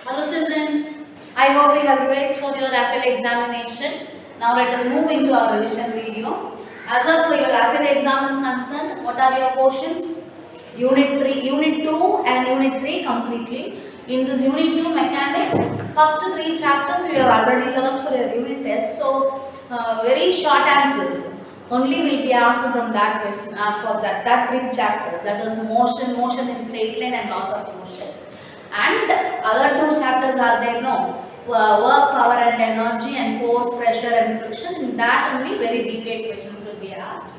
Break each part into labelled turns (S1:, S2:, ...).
S1: Hello children, I hope you have revised for your APPEL examination. Now let us move into our revision video. As of for your APPEL exam is concerned, what are your portions? Unit 3, Unit 2 and Unit 3 completely. In this Unit 2 mechanics, first 3 chapters we have already learned for your unit test. So very short answers only will be asked from that question for that 3 chapters. That is motion in straight line and laws of motion. And other 2 chapters are there, no, work, power and energy, and force, pressure and friction. In that only very detailed questions will be asked,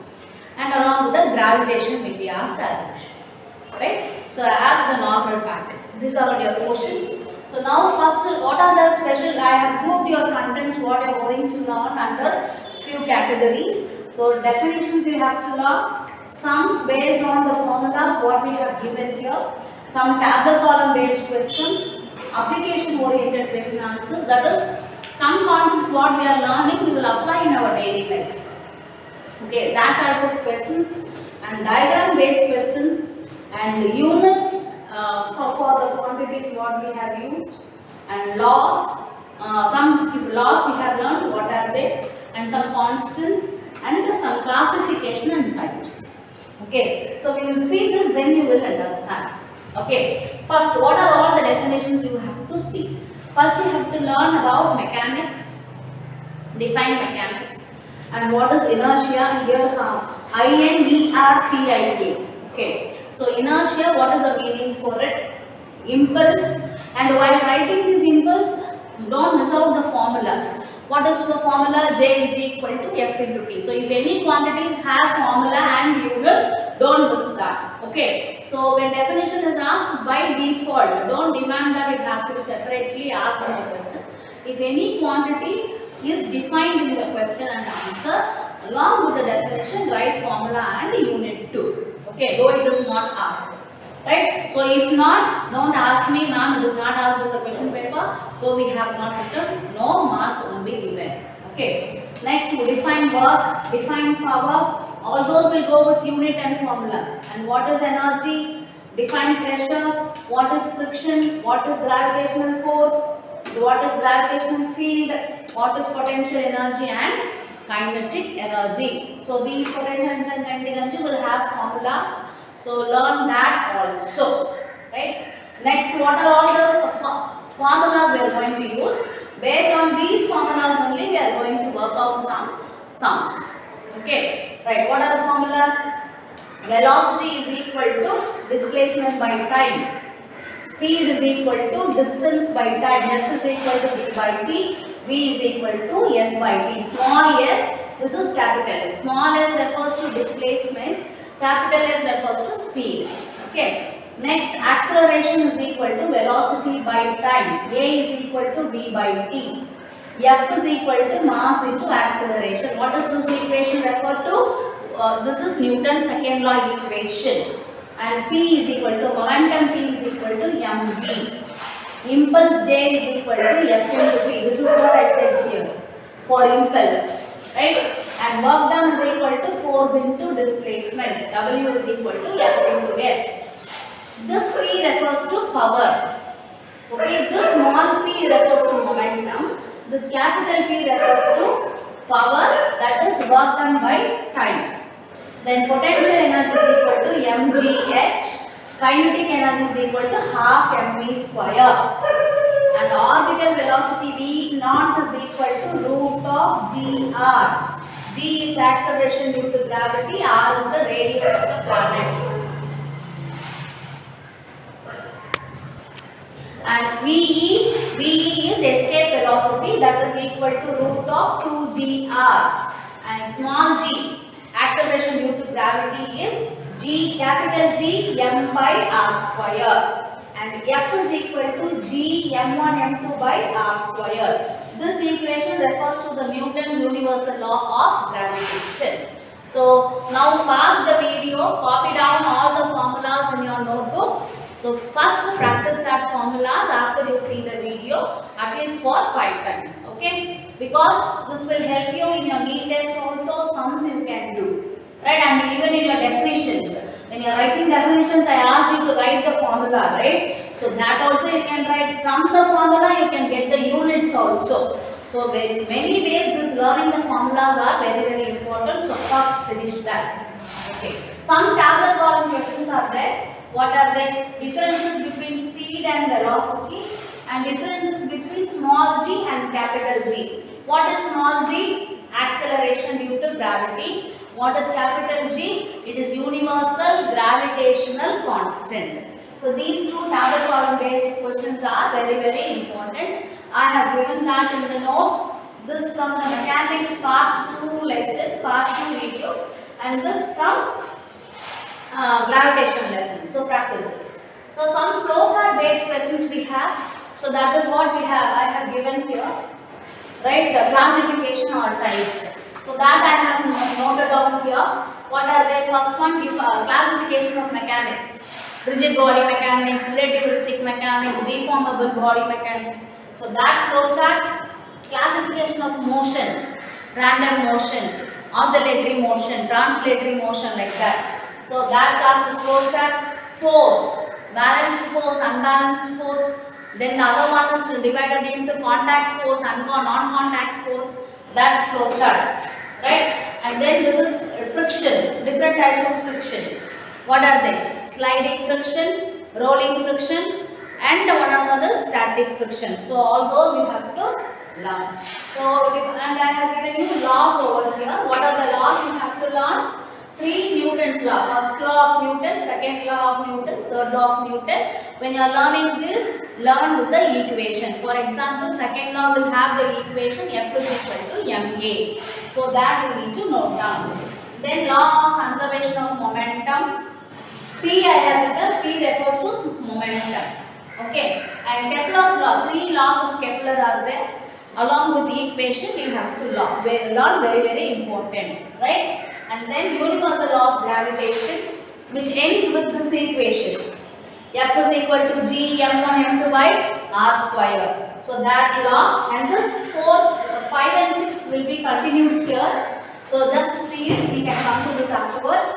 S1: and along with the gravitation will be asked as usual, right? So as the normal pattern, these are your questions. So now first, what are the special, I have grouped your contents what you are going to learn under few categories. So definitions you have to learn, sums based on the formulas what we have given here, some table column based questions, application oriented question answers, that is some concepts what we are learning we will apply in our daily life. Okay, that type of questions, and diagram based questions, and units for the quantities what we have used, and laws, some laws we have learned what are they, and some constants, and some classification and types. Okay, so we will see this, then you will understand. Okay, first what are all the definitions you have to see? First you have to learn about mechanics, define mechanics, and what is inertia. Here INERTIA. Okay, so inertia, what is the meaning for it? Impulse, and while writing this impulse, don't miss out the formula. What is the formula? J is equal to F into T. So if any quantities has formula and unit, don't miss that. Okay. So when definition is asked by default, don't demand that it has to be separately asked in the question. If any quantity is defined in the question and answer, along with the definition, write formula and unit 2. Okay, though it is not asked. Right? So if not, don't ask me, ma'am, it is not asked in the question paper. So we have not written, no marks will be given. Okay. Next, we define work, define power. All those will go with unit and formula. And what is energy? Define pressure. What is friction? What is gravitational force? What is gravitational field? What is potential energy and kinetic energy? So these potential and kinetic energy will have formulas. So learn that also, right? Next, what are all the formulas we are going to use? Based on these formulas only, we are going to work out some sums. Okay, right? What are the formulas? Velocity is equal to displacement by time. Speed is equal to distance by time. S is equal to d by t. V is equal to s by t. Small s, this is capital S. Small s refers to displacement. Capital S refers to speed. Okay. Next, acceleration is equal to velocity by time. A is equal to v by t. F is equal to mass into acceleration. What does this equation refer to? This is Newton's second law equation. And P is equal to momentum. P is equal to mv. Impulse J is equal to F into P. This is what I said here for impulse. Right? And work done is equal to force into displacement. W is equal to F into S. This P refers to power. Okay, this small p refers to momentum. This capital P refers to power, that is work done by time. Then potential energy is equal to mgh. Kinetic energy is equal to half mv square. And orbital velocity v naught is equal to root of gr. G is acceleration due to gravity, r is the radius of the planet. And VE is escape velocity, that is equal to root of 2gr. And small g, acceleration due to gravity, is g, capital G, m by r square. And F is equal to g m1 m2 by r square. This equation refers to the Newton's universal law of gravitation. So now pause the video, copy down all the formulas in your notebook. So first practice that formulas after you see the video at least for 5 times. Okay, because this will help you in your NEET test also. Sums you can do, right? And even in your definitions. When you are writing definitions, I asked you to write the formula, right? So that also you can write. From the formula you can get the units also. So very many ways this learning the formulas are very important. So first finish that. Okay. Some tablet column questions are there. What are they? Differences between speed and velocity, and differences between small g and capital G. What is small g? Acceleration due to gravity. What is capital G? It is universal gravitational constant. So these two tablet column based questions are very important. I have given that in the notes. This from the mechanics part 2 lesson, part 2 video, and this from gravitation lesson. So practice it. So some flowchart based questions we have. So that is what we have. I have given here, right? The classification or types. So that I have noted down here. What are they? First one, classification of mechanics. Rigid body mechanics, relativistic mechanics, deformable body mechanics. So that flowchart, classification of motion, random motion, oscillatory motion, translatory motion, like that. So that class is flowchart. Force, balanced force, unbalanced force. Then the other one is divided into contact force and non-contact force. That flowchart, right? And then this is friction, different types of friction. What are they? Sliding friction, rolling friction, and one another is static friction. So all those you have to learn. So and I have given you laws over here. What are the laws you have to learn? 3 Newton's law. First law of Newton, second law of Newton, third law of Newton. When you are learning this, learn with the equation. For example, second law will have the equation F is equal to ma. So that you need to note down. Then law of conservation of momentum. P I have written, P refers to momentum. Okay. And Kepler's law, 3 laws of Kepler are there. Along with the equation, you have to learn very important, right? And then universal law of gravitation, which ends with this equation. F is equal to G m1 m2 by r square. So that law, and this 4, 5 and 6 will be continued here. So just see it, we can come to this afterwards.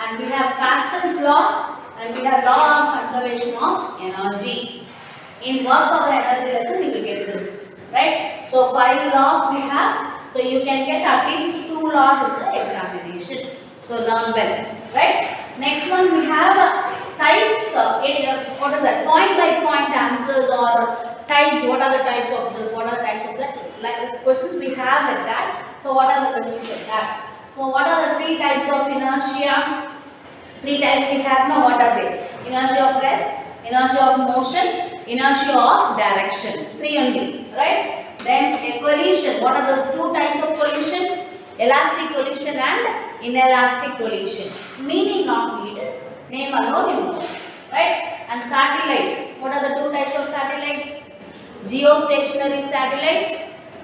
S1: And we have Pascal's law, and we have law of conservation of energy. In work power energy lesson, you will get this, right? So 5 laws we have. So you can get at least 2 laws in the examination. So learn well, right? Next one we have types. What is that? Point by point answers or type. What are the types of this? What are the types of that? Like questions we have like that. So what are the questions like that? So what are the 3 types of inertia? 3 types we have now. What are they? Inertia of rest, inertia of motion, inertia of direction. 3 only, right? Then a collision. What are the 2 types of collision? Elastic collision and inelastic collision. Meaning not needed. Name alone you know, right? And satellite. What are the 2 types of satellites? Geostationary satellites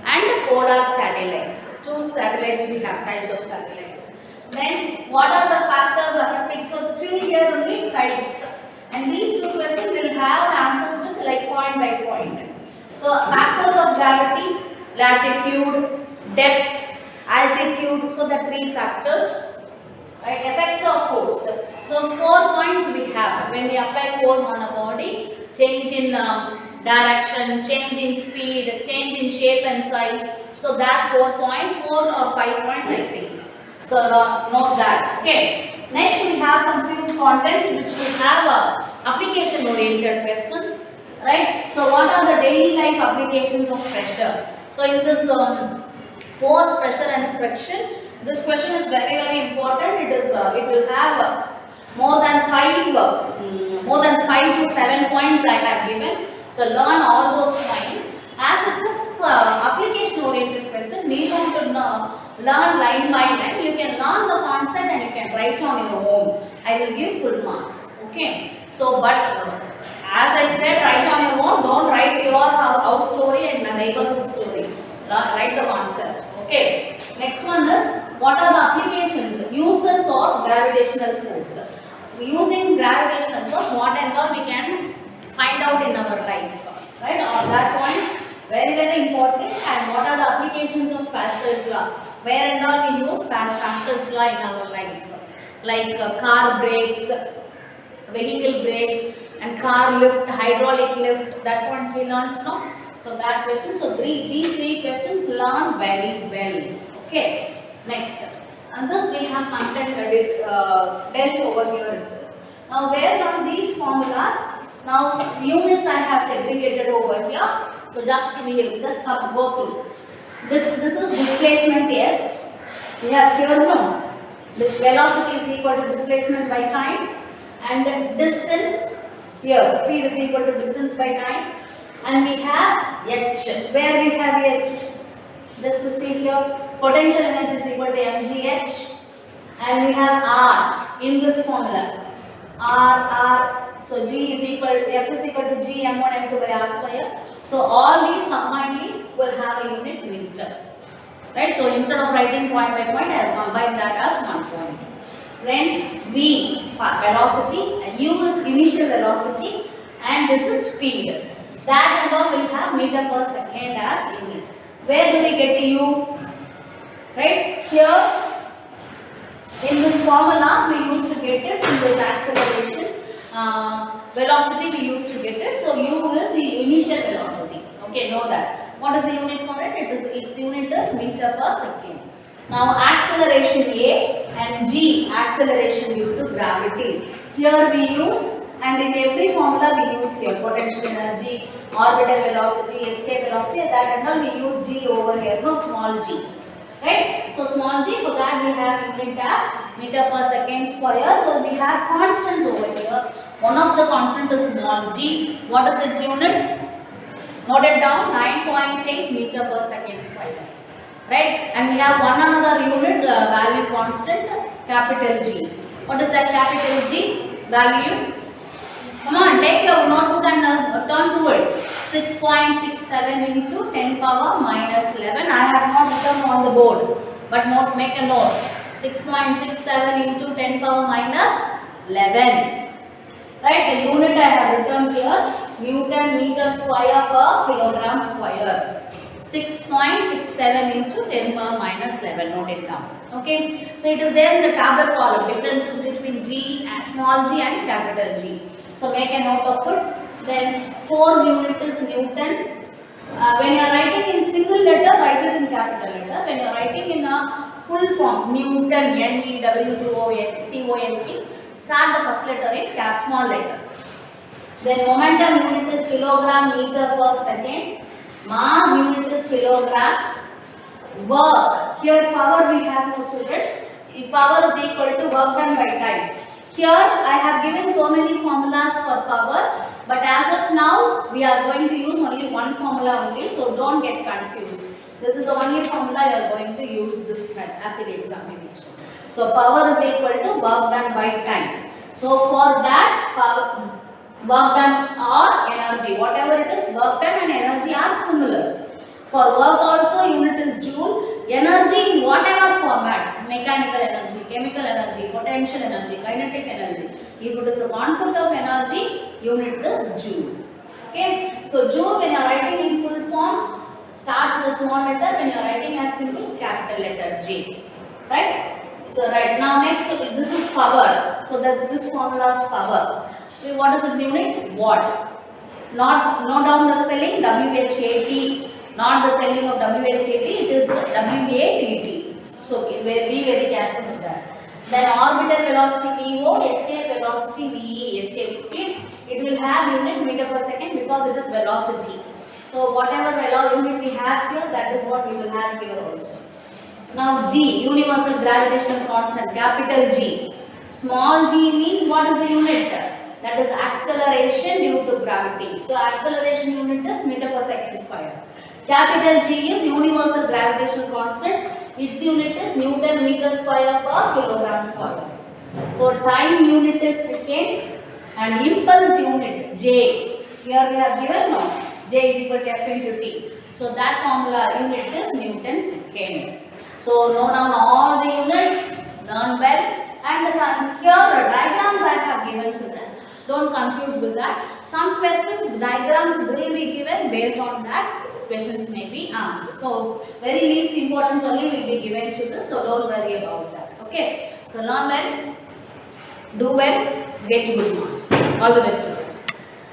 S1: and polar satellites. 2 satellites we have, types of satellites. Then what are the factors affecting? So 3 here only types. And these 2 questions will have answers with like point by point. So factors of gravity, latitude, depth, altitude. So the 3 factors. Right? Effects of force. So 4 points we have when we apply force on a body. Change in direction, change in speed, change in shape and size. So that 4 or 5 points I think. So note that. Okay. Next we have some few contents which we have application oriented questions. Right. So what are the daily life applications of pressure? So in this force, pressure and friction, this question is very important. It will have more than 5 to 7 points I have given. So learn all those points. As it is application oriented question, need not to learn line by line. You can learn the concept and you can write on your own. I will give full marks. Okay. So but as I said, write on your own. Don't write your house story and the neighborhood story. Write the concept. Okay. Next one is, what are the applications, uses of gravitational force? Using gravitational force, what and all we can find out in our life. Right? All that points very important. And what are the applications of Pascal's law? Where and all we use Pascal's law in our life? Like car brakes, vehicle brakes, and car lift, hydraulic lift, that ones we learned now. So that question, so these three questions learn very well. Okay, next. And this we have content dealt over here itself. Now based on these formulas, now units I have segregated over here. So just go through. This is displacement, yes. We have here no. This velocity is equal to displacement by time, and then distance here, speed is equal to distance by time, and we have h. Where we have h? This is here. Potential energy is equal to mgh, and we have r in this formula. R. So G is equal, F is equal to G m1 m2 by r square. So all these combinedly will have a unit meter. Right? So instead of writing point by point, I have combined that as 1 point. Then V velocity, and U is initial velocity, and this is speed. That number will have meter per second as unit. Where do we get the U? Right? Here in this formulas we used to get it in this acceleration. Velocity we used to get it. So U is the initial velocity. Okay, know that. What is the unit for it? Its unit is meter per second. Now acceleration A and G, acceleration due to gravity. Here we use, and in every formula we use here potential energy, orbital velocity, escape velocity, that and all we use G over here, no small g. Right? So small g, for that we have unit as meter per second square. So we have constants over here. One of the constant is small g. What is its unit? Note it down, 9.8 meter per second square. Right? And we have one another unit value constant, capital G. What is that capital G value? Come on, take your notebook and turn to it. 6.67 into 10 power minus 11. I have not written on the board, but make a note. 6.67 into 10 power minus 11. Right, the unit I have written here, Newton meter square per kilogram square. 6.67 into 10 power minus 11, note it down. Okay, so it is there in the tabular column, differences between G and small g and capital G. So make a note of it. Then force unit is Newton. When you are writing in single letter, write it in capital letter. When you are writing in a full form, Newton, N-E-W-T-O-N means start the first letter in small letters. Then momentum unit is kilogram meter per second. Mass unit is kilogram. Work. Here power we have no children. Power is equal to work done by time. Here I have given so many formulas for power, but as of now we are going to use only one formula only, so don't get confused. This is the only formula you are going to use this time after the examination. So power is equal to work done by time. So for that, power, work done or energy, whatever it is, work done and energy are similar. For work also unit is joule, energy in whatever format, mechanical energy, chemical energy, potential energy, kinetic energy. If it is a concept of energy, unit is joule. Okay, so joule when you are writing in full form, start with a small letter, when you are writing as simple capital letter J. Right? So right now next this is power. So this formula is power. So what is its unit? Watt. Note down the spelling WHAT. Not the spelling of WHAT. It is WATT. So be very careful with that. Then orbital velocity VO, escape velocity VE, escape speed. It will have unit meter per second because it is velocity. So whatever unit we have here, that is what we will have here also. Now G, universal gravitational constant, capital G. Small g means what is the unit? That is acceleration due to gravity. So acceleration unit is meter per second square. Capital G is universal gravitational constant. Its unit is Newton meter square per kilogram square. So time unit is second and impulse unit J. Here we have given no. J is equal to F into T. So that formula unit is Newton second. So note down all the units, learn well, and here the diagrams I have given children. Don't confuse with that. Some questions diagrams will be given, based on that questions may be asked. So very least importance only will be given to this, so don't worry about that. Okay. So learn well, do well, get good marks. All the best to you.